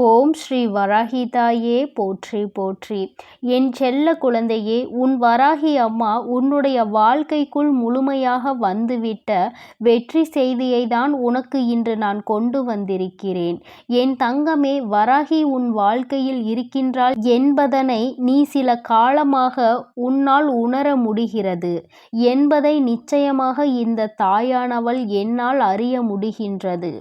ஓம் ஸ்ரீ வராகிதாயே போற்றி போற்றி. என் செல்ல குழந்தையே, உன் வராகி அம்மா உன்னுடைய வாழ்க்கைக்குள் முழுமையாக வந்துவிட்ட வெற்றி செய்தியை தான் உனக்கு இன்று நான் கொண்டு வந்திருக்கிறேன். என் தங்கமே, வராகி உன் வாழ்க்கையில் இருக்கின்றாள் என்பதனை நீ சில காலமாக உன்னால் உணர முடிகிறது என்பதை நிச்சயமாக இந்த தாயானவள் என்னால் அறிய முடிகின்றது.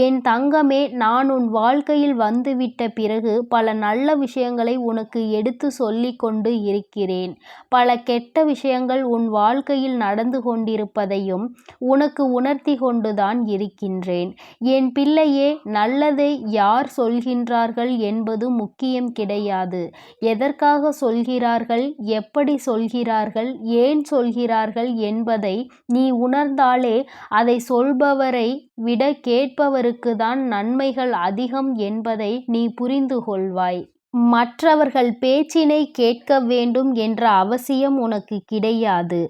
என் தங்கமே, நான் உன் வாழ்க்கையில் வந்துவிட்ட பிறகு பல நல்ல விஷயங்களை உனக்கு எடுத்து சொல்லிக் கொண்டு இருக்கிறேன். பல கெட்ட விஷயங்கள் உன் வாழ்க்கையில் நடந்து கொண்டிருப்பதையும் உனக்கு உணர்த்தி கொண்டுதான் இருக்கின்றேன். என் பிள்ளையே, நல்லதை யார் சொல்கின்றார்கள் என்பது முக்கியம் கிடையாது. எதற்காக சொல்கிறார்கள், எப்படி சொல்கிறார்கள், ஏன் சொல்கிறார்கள் என்பதை நீ உணர்ந்தாலே அதை சொல்பவரை விட கேட்பவருக்கு தான் நன்மைகள் அதிகம் என்பதை நீ புரிந்து கொள்வாய். மற்றவர்கள் பேச்சினை கேட்க வேண்டும் என்ற அவசியம் உனக்கு கிடையாது.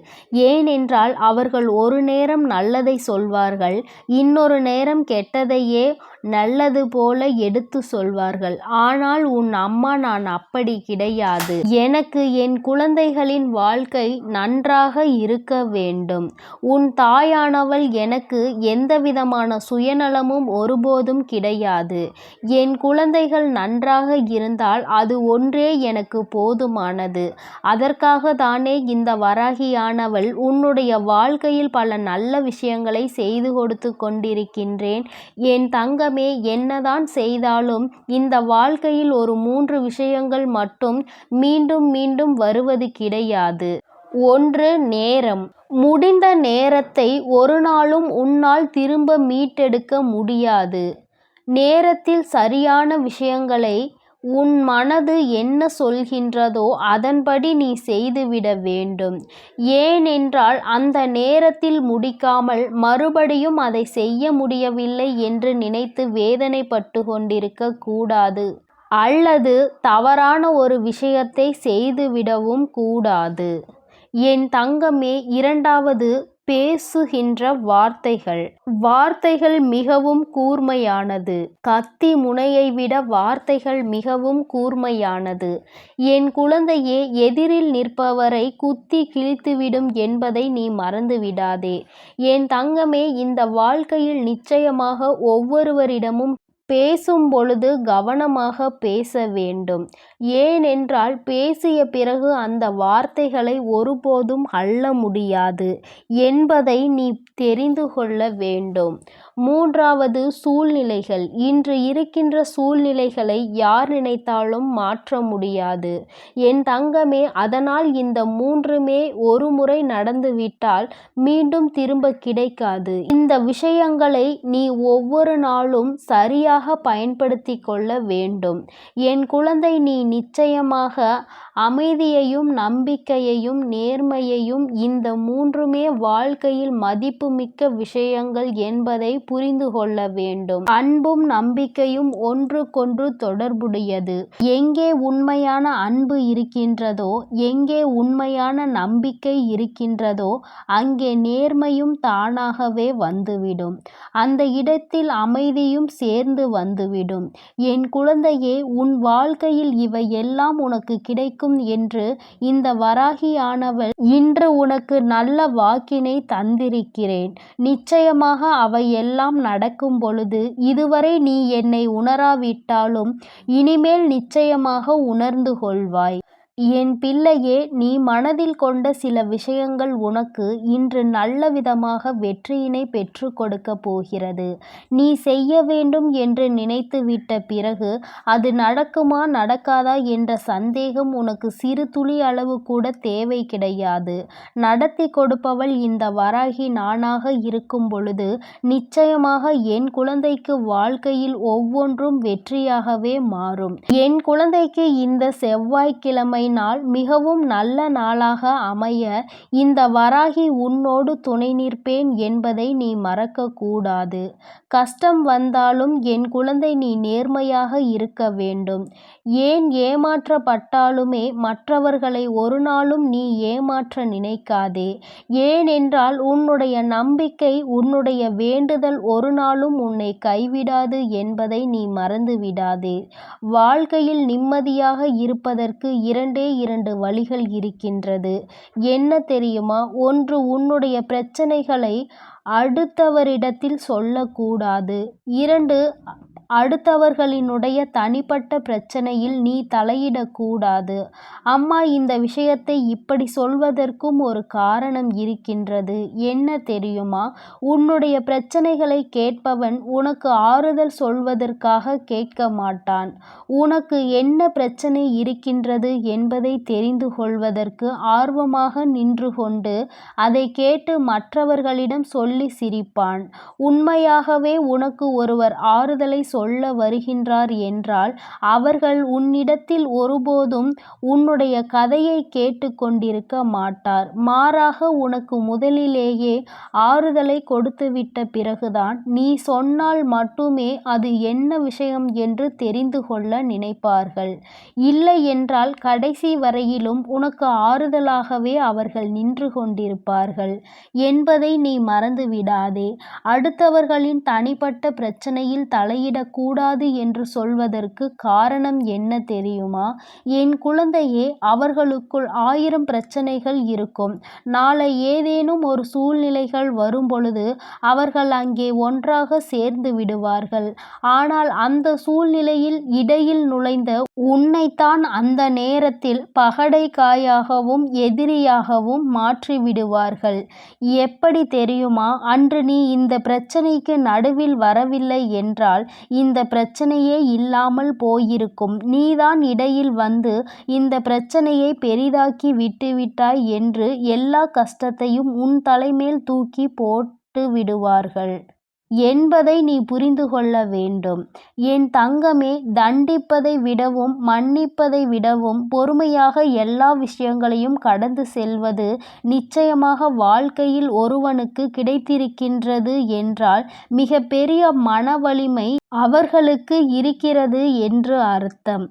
ஏனென்றால் அவர்கள் ஒரு நேரம் நல்லதை சொல்வார்கள், இன்னொரு நேரம் கெட்டதையே நல்லது போல எடுத்து சொல்வார்கள். ஆனால் உன் அம்மா நான் அப்படி கிடையாது. எனக்கு என் குழந்தைகளின் வாழ்க்கை நன்றாக இருக்க வேண்டும். உன் தாயானவள் எனக்கு எந்தவிதமான சுயநலமும் ஒருபோதும் கிடையாது. என் குழந்தைகள் நன்றாக இருந்தால் அது ஒன்றே எனக்கு போதுமானது. அதற்காக தானே இந்த வராகியானவள் உன்னுடைய வாழ்க்கையில் பல நல்ல விஷயங்களை செய்து கொடுத்து கொண்டிருக்கின்றேன். என் தங்கமே, என்னதான் செய்தாலும் இந்த வாழ்க்கையில் ஒரு 3 விஷயங்கள் மட்டும் மீண்டும் மீண்டும் வருவது கிடையாது. ஒன்று, நேரம். முடிந்த நேரத்தை ஒரு நாளும் உன்னால் திரும்ப மீட்டெடுக்க முடியாது. நேரத்தில் சரியான விஷயங்களை உன் மனது என்ன சொல்கின்றதோ அதன்படி நீ செய்துவிட வேண்டும். ஏனென்றால் அந்த நேரத்தில் முடிக்காமல் மறுபடியும் அதை செய்ய முடியவில்லை என்று நினைத்து வேதனைப்பட்டு கொண்டிருக்க கூடாது. அல்லது தவறான ஒரு விஷயத்தை செய்துவிடவும் கூடாது. என் தங்கமே, இரண்டாவது, பேசுகின்ற வார்த்தைகள். வார்த்தைகள் மிகவும் கூர்மையானது. கத்தி முனையை விட வார்த்தைகள் மிகவும் கூர்மையானது. என் குழந்தையே, எதிரில் நிற்பவரை குத்தி கிழித்துவிடும் என்பதை நீ மறந்து விடாதே. என் தங்கமே, இந்த வாழ்க்கையில் நிச்சயமாக ஒவ்வொருவரிடமும் பேசும் பொழுது கவனமாக பேச வேண்டும். ஏனென்றால் பேசிய பிறகு அந்த வார்த்தைகளை ஒருபோதும் அள்ள முடியாது என்பதை நீ தெரிந்து கொள்ள வேண்டும். மூன்றாவது, சூழ்நிலைகள். இன்று இருக்கின்ற சூழ்நிலைகளை யார் நினைத்தாலும் மாற்ற முடியாது. என் தங்கமே, அதனால் இந்த 3மே ஒரு முறை நடந்துவிட்டால் மீண்டும் திரும்ப கிடைக்காது. இந்த விஷயங்களை நீ ஒவ்வொரு நாளும் சரியாக பயன்படுத்தி கொள்ள வேண்டும். என் குழந்தை, நீ நிச்சயமாக அமைதியையும் நம்பிக்கையையும் நேர்மையையும், இந்த 3மே வாழ்க்கையில் மதிப்புமிக்க விஷயங்கள் என்பதை புரிந்து கொள்ள வேண்டும். அன்பும் நம்பிக்கையும் ஒன்றுக்கொன்று தொடர்புடையது. எங்கே உண்மையான அன்பு இருக்கின்றதோ, எங்கே உண்மையான நம்பிக்கை இருக்கின்றதோ அங்கே நேர்மையும் தானாகவே வந்துவிடும். அந்த இடத்தில் அமைதியும் சேர்ந்து வந்துவிடும். என் குழந்தையே, உன் வாழ்க்கையில் இவை எல்லாம் உனக்கு கிடைக்கும் என்று இந்த வராகியானவள் இன்று உனக்கு நல்ல வாக்கினை தந்திருக்கிறேன். நிச்சயமாக அவை எல்லாம் நடக்கும் பொழுது இதுவரை நீ என்னை உணராவிட்டாலும் இனிமேல் நிச்சயமாக உணர்ந்து கொள்வாய். என் பிள்ளையே, நீ மனதில் கொண்ட சில விஷயங்கள் உனக்கு இன்று நல்ல விதமாக வெற்றியினை பெற்று கொடுக்க போகிறது. நீ செய்ய வேண்டும் என்று நினைத்துவிட்ட பிறகு அது நடக்குமா நடக்காதா என்ற சந்தேகம் உனக்கு சிறு துளி அளவு கூட தேவை கிடையாது. நடத்தி கொடுப்பவள் இந்த வராகி நானாக இருக்கும் பொழுது நிச்சயமாக என் குழந்தைக்கு வாழ்க்கையில் ஒவ்வொன்றும் வெற்றியாகவே மாறும். என் குழந்தைக்கு இந்த செவ்வாய்க்கிழமை நாள் மிகவும் நல்ல நாளாக அமைய இந்த வராகி உன்னோடு துணை நிற்பேன் என்பதை நீ மறக்கக்கூடாது. கஷ்டம் வந்தாலும் என் குழந்தை நீ நேர்மையாக இருக்க வேண்டும். ஏன் ஏமாற்றப்பட்டாலுமே மற்றவர்களை ஒரு நாளும் நீ ஏமாற்ற நினைக்காதே. ஏனென்றால் உன்னுடைய நம்பிக்கை, உன்னுடைய வேண்டுதல் ஒரு நாளும் உன்னை கைவிடாது என்பதை நீ மறந்து விடாதே. வாழ்க்கையில் நிம்மதியாக இருப்பதற்கு இரண்டு வழிகள் இருக்கின்றது. என்ன தெரியுமா? ஒன்று, உன்னுடைய பிரச்சனைகளை அடுத்தவரிடத்தில் சொல்லக்கூடாது. 2, அடுத்தவர்களினுடைய தனிப்பட்ட பிரச்சனையில் நீ தலையிடக்கூடாது. அம்மா இந்த விஷயத்தை இப்படி சொல்வதற்கும் ஒரு காரணம் இருக்கின்றது. என்ன தெரியுமா? உன்னுடைய பிரச்சனைகளை கேட்பவன் உனக்கு ஆறுதல் சொல்வதற்காக கேட்க மாட்டான். உனக்கு என்ன பிரச்சனை இருக்கின்றது என்பதை தெரிந்து கொள்வதற்கு ஆர்வமாக நின்று கொண்டு அதை கேட்டு மற்றவர்களிடம் சொல்லி சிரிப்பான். உண்மையாகவே உனக்கு ஒருவர் ஆறுதலை சொல்ல வருகின்றார் என்றால் அவர்கள் உன்னிடத்தில் ஒருபோதும் உன்னுடைய கதையை கேட்டு கொண்டிருக்க மாட்டார். மாறாக உனக்கு முதலிலேயே ஆறுதலை கொடுத்துவிட்ட பிறகுதான் நீ சொன்னால் மட்டுமே அது என்ன விஷயம் என்று தெரிந்து கொள்ள நினைப்பார்கள். இல்லை என்றால் கடைசி வரையிலும் உனக்கு ஆறுதலாகவே அவர்கள் நின்று கொண்டிருப்பார்கள் என்பதை நீ மறந்து விடாதே. அடுத்தவர்களின் தனிப்பட்ட பிரச்சனையில் தலையிடக்கூடாது என்று சொல்வதற்கு காரணம் என்ன தெரியுமா? என் குழந்தையே, அவர்களுக்குள் 1000 பிரச்சனைகள் இருக்கும். நாளை ஏதேனும் ஒரு சூழ்நிலைகள் வரும்பொழுது அவர்கள் அங்கே ஒன்றாக சேர்ந்து விடுவார்கள். ஆனால் அந்த சூழ்நிலையில் இடையில் நுழைந்த உன்னைத்தான் அந்த நேரத்தில் பகடைக்காயாகவும் எதிரியாகவும் மாற்றிவிடுவார்கள். எப்படி தெரியுமா? அன்று நீ இந்த பிரச்சனைக்கு நடுவில் வரவில்லை என்றால் இந்த பிரச்சனையே இல்லாமல் போயிருக்கும். நீதான் இடையில் வந்து இந்த பிரச்சனையை பெரிதாக்கி விட்டுவிட்டாய் என்று எல்லா கஷ்டத்தையும் உன் தலைமேல் தூக்கி போட்டு விடுவார்கள் என்பதை நீ புரிந்து கொள்ள வேண்டும். என் தங்கமே, தண்டிப்பதை விடவும் மன்னிப்பதை விடவும் பொறுமையாக எல்லா விஷயங்களையும் கடந்து செல்வது நிச்சயமாக வாழ்க்கையில் ஒருவனுக்கு கிடைத்திருக்கின்றது என்றால் மிக பெரிய மன வலிமை அவர்களுக்கு இருக்கிறது என்று அர்த்தம்.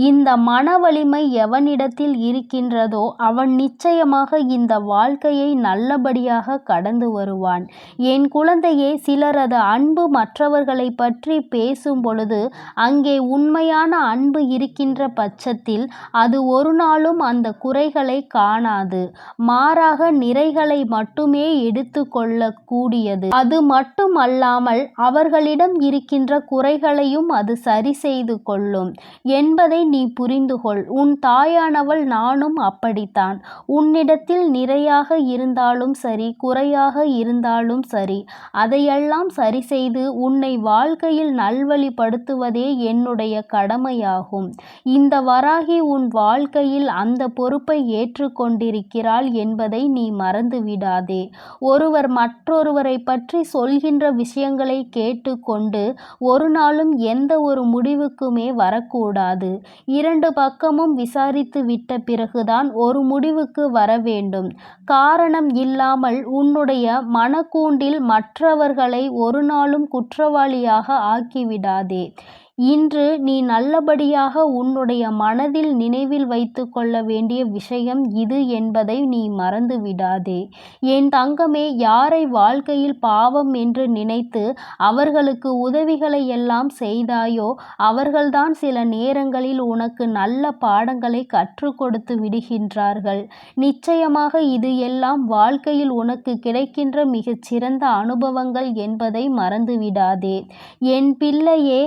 இந்த மன வலிமை எவனிடத்தில் இருக்கின்றதோ அவன் நிச்சயமாக இந்த வாழ்க்கையை நல்லபடியாக கடந்து வருவான். என் குழந்தையே, சிலரது அன்பு மற்றவர்களை பற்றி பேசும் பொழுது அங்கே உண்மையான அன்பு இருக்கின்ற பட்சத்தில் அது ஒரு நாளும் அந்த குறைகளை காணாது. மாறாக நிறைகளை மட்டுமே எடுத்து கொள்ளக்கூடியது. அது மட்டுமல்லாமல் அவர்களிடம் இருக்கின்ற குறைகளையும் அது சரி செய்து கொள்ளும் என்பதை நீ புரிந்து கொள். உன் தாயானவள் நானும் அப்படித்தான். உன்னிடத்தில் நிறையாக இருந்தாலும் சரி, குறையாக இருந்தாலும் சரி, அதையெல்லாம் சரி செய்து உன்னை வாழ்க்கையில் நல்வழிப்படுத்துவதே என்னுடைய கடமையாகும். இந்த வராகி உன் வாழ்க்கையில் அந்த பொறுப்பை ஏற்றுக்கொண்டிருக்கிறாள் என்பதை நீ மறந்து விடாதே. ஒருவர் மற்றொருவரை பற்றி சொல்கின்ற விஷயங்களை கேட்டுக்கொண்டு ஒரு நாளும் எந்த ஒரு முடிவுக்குமே வரக்கூடாது. 2 பக்கமும் விசாரித்து விட்ட பிறகுதான் ஒரு முடிவுக்கு வர வேண்டும். காரணம் இல்லாமல் உன்னுடைய மனக்கூண்டில் மற்றவர்களை ஒரு நாளும் குற்றவாளியாக ஆக்கிவிடாதே. இன்று நீ நல்லபடியாக உன்னுடைய மனதில் நினைவில் வைத்து கொள்ள வேண்டிய விஷயம் இது என்பதை நீ மறந்து விடாதே. என் தங்கமே, யாரை வாழ்க்கையில் பாவம் என்று நினைத்து அவர்களுக்கு உதவிகளை எல்லாம் செய்தாயோ அவர்கள்தான் சில நேரங்களில் உனக்கு நல்ல பாடங்களை கற்றுக் கொடுத்து விடுகின்றார்கள். நிச்சயமாக இது எல்லாம் வாழ்க்கையில் உனக்கு கிடைக்கின்ற மிகச்சிறந்த அனுபவங்கள் என்பதை மறந்துவிடாதே. என் பிள்ளையே,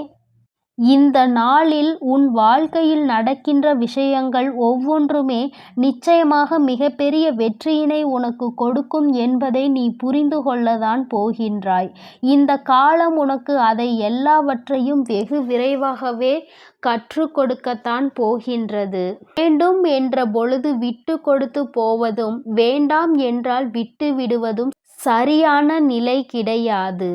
இந்த நாளில் உன் வாழ்க்கையில் நடக்கின்ற விஷயங்கள் ஒவ்வொன்றுமே நிச்சயமாக மிகப்பெரிய வெற்றியினை உனக்கு கொடுக்கும் என்பதை நீ புரிந்து கொள்ளத்தான் போகின்றாய். இந்த காலம் உனக்கு அதை எல்லாவற்றையும் வெகு விரைவாகவே கற்றுக் கொடுக்கத்தான் போகின்றது. வேண்டும் என்ற பொழுது விட்டு கொடுத்து போவதும் வேண்டாம் என்றால் விட்டு விடுவதும் சரியான நிலை கிடையாது.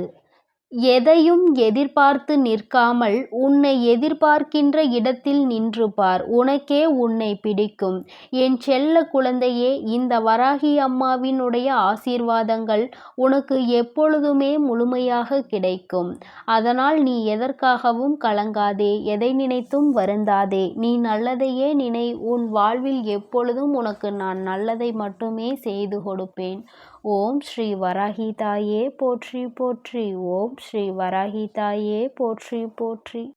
எதையும் எதிர்பார்த்து நிற்காமல் உன்னை எதிர்பார்க்கின்ற இடத்தில் நின்று பார். உனக்கே உன்னை பிடிக்கும். என் செல்ல குழந்தையே, இந்த வராகி அம்மாவினுடைய ஆசீர்வாதங்கள் உனக்கு எப்பொழுதுமே முழுமையாக கிடைக்கும். அதனால் நீ எதற்காகவும் கலங்காதே, எதை நினைத்தும் வருந்தாதே. நீ நல்லதையே நினை. உன் வாழ்வில் எப்பொழுதும் உனக்கு நான் நல்லதை மட்டுமே செய்து கொடுப்பேன். ஓம் ஸ்ரீ வராகி தாயே போற்றி போற்றி. ஓம் ஸ்ரீ வராகி தாயே போற்றி போற்றி.